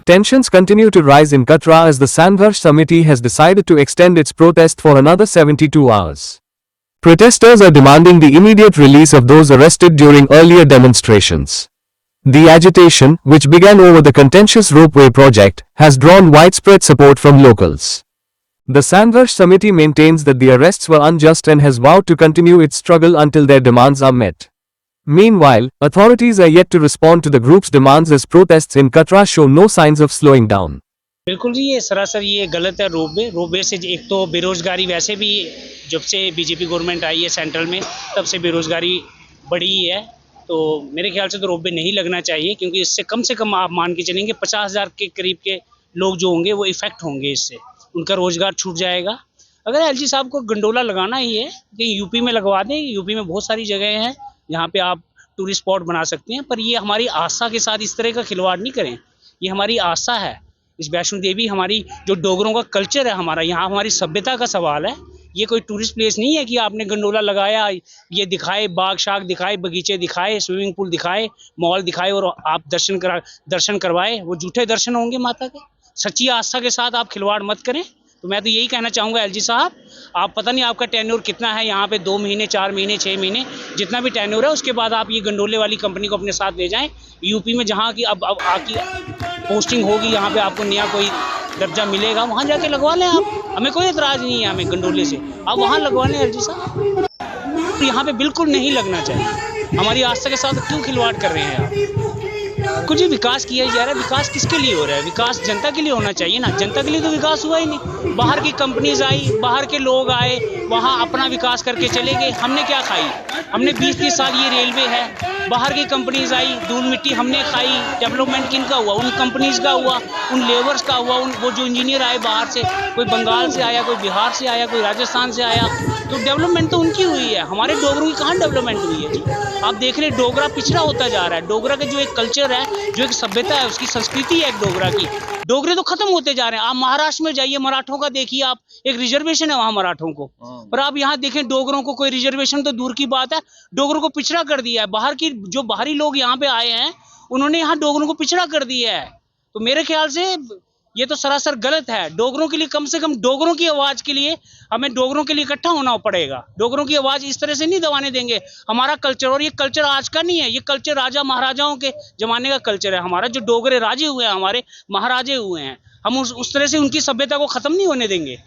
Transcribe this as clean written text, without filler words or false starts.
Tensions continue to rise in Katra as the Sangharsh Committee has decided to extend its protest for another 72 hours. Protesters are demanding the immediate release of those arrested during earlier demonstrations. The agitation, which began over the contentious ropeway project, has drawn widespread support from locals. The Sangharsh Committee maintains that the arrests were unjust and has vowed to continue its struggle until their demands are met. Meanwhile, authorities are yet to respond to the group's demands as protests in Katra show no signs of slowing down. बिल्कुल जी, ये सरासर ये गलत है। Ropeway से एक तो बेरोजगारी वैसे भी जब से बीजेपी गवर्नमेंट आई है सेंट्रल में तब से बेरोजगारी बढ़ी ही है। तो मेरे ख्याल से तो रोपवे नहीं लगना चाहिए, क्योंकि इससे कम से कम आप मान के चलेंगे 50,000 के करीब के लोग जो होंगे वो इफेक्ट होंगे, इससे उनका रोजगार छूट जाएगा। अगर एलजी साहब को गंडोला लगाना ही है कि यूपी में लगवा दें। यूपी में बहुत सारी जगह हैं जहाँ पे आप टूरिस्ट स्पॉट बना सकते हैं, पर ये हमारी आस्था के साथ इस तरह का खिलवाड़ नहीं करें। ये हमारी आस्था है, इस वैष्णो देवी हमारी जो डोगरों का कल्चर है, हमारा यहाँ हमारी सभ्यता का सवाल है। ये कोई टूरिस्ट प्लेस नहीं है कि आपने गंडोला लगाया, ये दिखाए, बाग शाग दिखाए, बगीचे दिखाए, स्विमिंग पूल दिखाए, मॉल दिखाए और आप दर्शन करवाए। वो झूठे दर्शन होंगे माता के। सच्ची आस्था के साथ आप खिलवाड़ मत करें। तो मैं तो यही कहना चाहूँगा एलजी साहब, आप पता नहीं आपका टेन्योर कितना है यहाँ पे, 2 महीने, 4 महीने, 6 महीने, जितना भी टेन्योर है, उसके बाद आप ये गंडोले वाली कंपनी को अपने साथ ले जाएं। यूपी में जहाँ की अब आपकी पोस्टिंग होगी, यहाँ पे आपको नया कोई दर्जा मिलेगा, वहाँ जाके लगवा लें आप। हमें कोई एतराज़ नहीं है, हमें गंडोले से आप वहाँ लगवा लें एलजी साहब। यहाँ पे बिल्कुल नहीं लगना चाहिए। हमारी आस्था के साथ क्यों खिलवाड़ कर रहे हैं आप? कुछ विकास किया जा रहा है, विकास किसके लिए हो रहा है? विकास जनता के लिए होना चाहिए ना। जनता के लिए तो विकास हुआ ही नहीं। बाहर की कंपनीज आई, बाहर के लोग आए, वहाँ अपना विकास करके चले गए। हमने क्या खाई? हमने 20-30 साल ये रेलवे है, बाहर की कंपनीज आई, धूल मिट्टी हमने खाई। डेवलपमेंट किनका हुआ? उन कंपनीज का हुआ, उन लेबर्स का हुआ। वो जो इंजीनियर आए बाहर से, कोई बंगाल से आया, कोई बिहार से आया, कोई राजस्थान से आया, तो डेवलपमेंट तो उनकी हुई है। हमारे डोगरों की कहाँ डेवलपमेंट हुई है जी? आप देख रहे डोगरा पिछड़ा होता जा रहा है। डोगरा का जो एक कल्चर है, जो एक सभ्यता है, उसकी संस्कृति है एक डोगरा की, डोगरे तो खत्म होते जा रहे हैं। आप महाराष्ट्र में जाइए, मराठों का देखिए आप, एक रिजर्वेशन है वहाँ मराठों को, पर आप यहाँ देखें डोगरों को कोई रिजर्वेशन तो दूर की बात है, डोगरों को पिछड़ा कर दिया है। बाहर की जो बाहरी लोग यहाँ पे आए हैं, उन्होंने यहाँ डोगरों को पिछड़ा कर दिया है। तो मेरे ख्याल से ये तो सरासर गलत है। डोगरों के लिए कम से कम डोगरों की आवाज के लिए हमें डोगरों के लिए इकट्ठा होना पड़ेगा। डोगरों की आवाज इस तरह से नहीं दबाने देंगे। हमारा कल्चर, और ये कल्चर आज का नहीं है, ये कल्चर राजा महाराजाओं के जमाने का कल्चर है हमारा। जो डोगरे राजे हुए हैं, हमारे महाराजे हुए हैं, हम उस तरह से उनकी सभ्यता को खत्म नहीं होने देंगे।